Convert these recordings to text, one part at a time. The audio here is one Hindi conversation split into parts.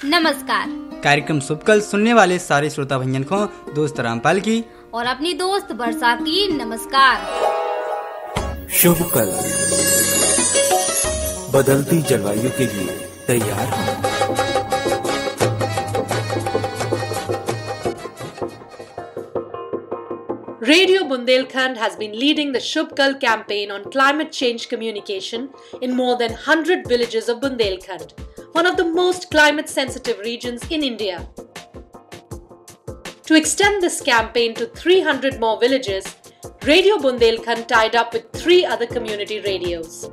नमस्कार। कार्यक्रम शुभकल सुनने वाले सारे श्रोता भैया को दोस्त रामपाल की और अपनी दोस्त वर्षा की नमस्कार। शुभकल बदलती जलवायु के लिए तैयार हो। Radio Bundelkhand has been leading the Shubhkal campaign on climate change communication in more than 100 villages of Bundelkhand, one of the most climate-sensitive regions in India. To extend this campaign to 300 more villages, Radio Bundelkhand tied up with 3 other community radios.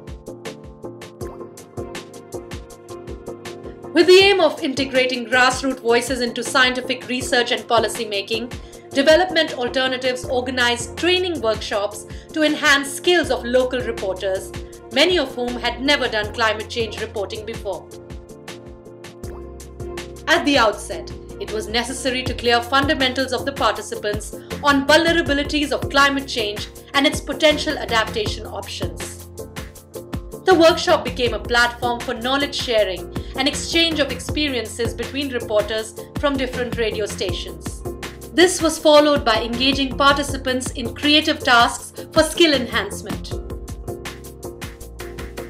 With the aim of integrating grassroots voices into scientific research and policy making, Development Alternatives organized training workshops to enhance skills of local reporters, many of whom had never done climate change reporting before. At the outset, it was necessary to clear fundamentals of the participants on vulnerabilities of climate change and its potential adaptation options. The workshop became a platform for knowledge sharing and exchange of experiences between reporters from different radio stations. This was followed by engaging participants in creative tasks for skill enhancement.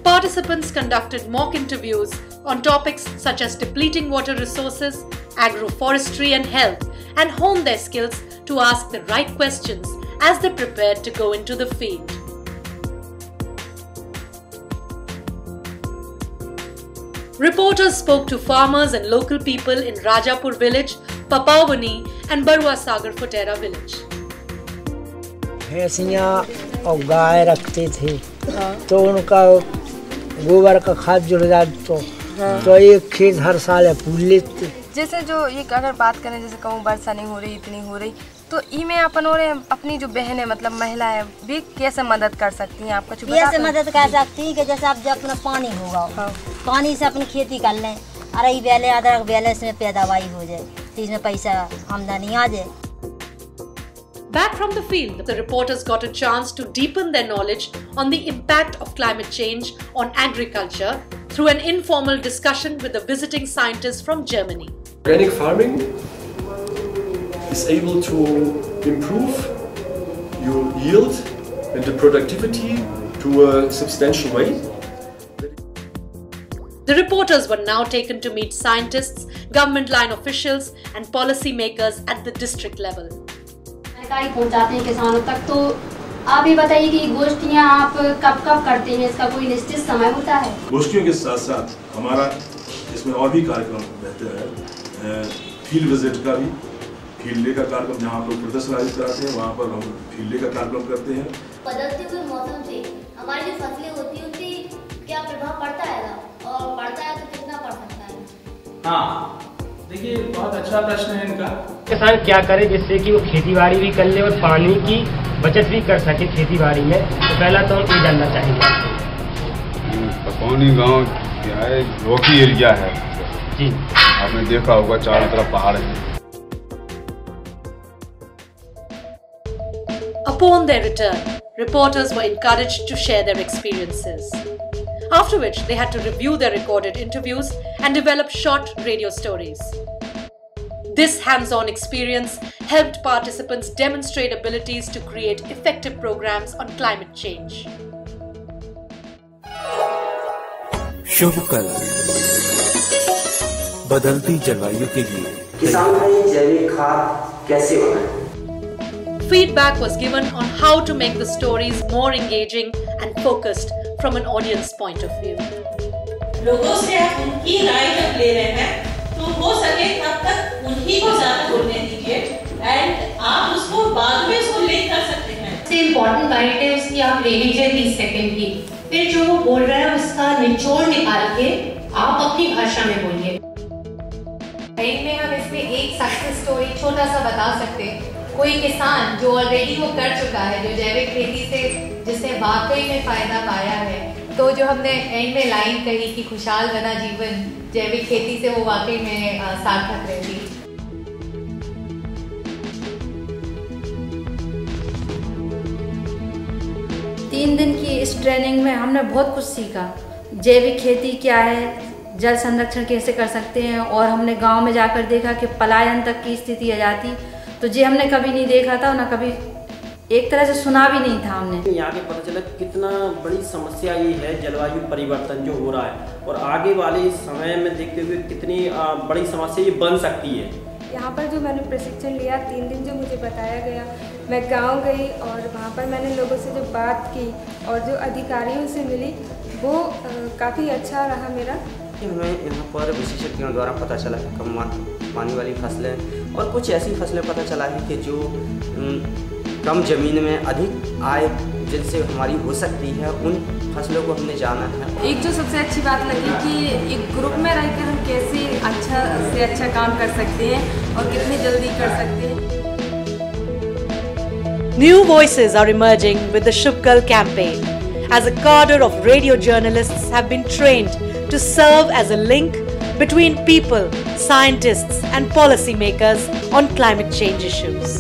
Participants conducted mock interviews on topics such as depleting water resources, agroforestry and health, and honed their skills to ask the right questions as they prepared to go into the field. Reporters spoke to farmers and local people in Rajapur village, Papawani and Barua Sagar Futera village. भैंसियाँ और गाय रखते थे तो उनका गोबर का खाद जुड़ जाता तो एक खेत हर साल फूल लेते। जैसे जो ये अगर बात करें जैसे कहूँ वर्षा नहीं हो रही इतनी हो रही तो इमें अपन और अपनी जो बहन है मतलब महिला है भी कैसे मदद कर सकती हैं आपका कैसे मदद कर सकती हैं कि जैसे आप जब अपना पानी होगा पानी से अपनी खेती कर लें अरई बेले अदरक बेले इसमें पैदावारी हो जाए तो इसमें पैसा आमदनी आ जाए। Back from the field, the reporters got a chance to deepen their knowledge on the impact of climate change on agriculture through an informal discussion with a visiting scientist from Germany. Organic farming is able to improve your yield and the productivity to a substantial way. The reporters were now taken to meet scientists, government line officials and policy makers at the district level. जानकारी पहुंचाते हैं किसानों तक, तो आप ये बताइए कि गोष्ठियां आप कब कब करते हैं, इसका कोई निश्चित समय होता है? गोष्ठियों के साथ साथ हमारा इसमें और भी कार्यक्रम रहते हैं, फील्ड विजिट का भी, फील्ड डे का कार्यक्रम जहाँ आप लोग प्रदर्शन आयोजित कराते हैं वहाँ पर हम फील्ड डे का कार्यक्रम करते हैं। बदलते हुए मौसम से हमारी जो फसलें होती हैं उनसे क्या प्रभाव पड़ता है और पड़ता है तो कितना पड़ सकता है? हाँ, देखिए बहुत अच्छा प्रश्न है इनका। किसान क्या करे जिससे कि वो खेती-बाड़ी भी कर ले और पानी की बचत भी कर सके खेती-बाड़ी में, तो पहला तो हम ये जानना चाहेंगे। पकौनी गांव क्या है, रोकी एरिया है जी, आपने देखा होगा चारों तरफ पहाड़ है। Upon their return, reporters were encouraged to share their experiences. After which, they had to review their recorded interviews and develop short radio stories. This hands-on experience helped participants demonstrate abilities to create effective programs on climate change. शुभकल बदलती जलवायु के लिए किसान भाई जैविक खाद कैसे बनाएं? Feedback was given on how to make the stories more engaging and focused from an audience point of view. लोगों से आप उनकी राय जब ले रहे हैं तो हो सके तब तक उन्हीं को ज़्यादा बोलने दीजिए एंड आप उसको बाद में उसको लिंक कर सकते हैं। सबसे इम्पोर्टेंट बाइट है उसकी आप ले लीजिए 30 सेकंड की, फिर जो वो बोल रहा है उसका निचोड़ निकाल के आप अपनी भाषा में बोलिए। में हम इसमें एक सक्सेस स्टोरी छोटा सा बता सकते हैं। कोई किसान जो ऑलरेडी वो कर चुका है, जो जैविक खेती से जिसने वाकई में फायदा पाया है, तो जो हमने एंड में लाइन कही कि खुशहाल बना जीवन जैविक खेती से, वो वाकई में सार्थक रहती। 3 दिन की इस ट्रेनिंग में हमने बहुत कुछ सीखा। जैविक खेती क्या है, जल संरक्षण कैसे कर सकते हैं। और हमने गांव में जाकर देखा कि पलायन तक की स्थिति आ जाती, तो ये हमने कभी नहीं देखा था, ना कभी एक तरह से सुना भी नहीं था हमने। यहाँ के पता चला कितना बड़ी समस्या ये है जलवायु परिवर्तन जो हो रहा है, और आगे वाले समय में देखते हुए कितनी बड़ी समस्या ये बन सकती है। यहाँ पर जो मैंने प्रशिक्षण लिया 3 दिन जो मुझे बताया गया, मैं गांव गई और वहाँ पर मैंने लोगों से जो बात की और जो अधिकारियों से मिली, वो काफ़ी अच्छा रहा मेरा। हमें यहाँ पर विशेषज्ञों द्वारा पता चला कि कम पानी वाली फसलें और कुछ ऐसी फसलें पता चला है कि जो कम ज़मीन में अधिक आय जिनसे हमारी हो सकती है, उन फसलों को हमने जाना है। एक जो सबसे अच्छी बात लगी कि एक ग्रुप में रहकर हम कैसे अच्छा से अच्छा काम कर सकते हैं और कितनी जल्दी कर सकते हैं। New voices are emerging with the Shubhkal campaign, as a cadre of radio journalists have been trained to serve as a link between people, scientists and policymakers on climate change issues.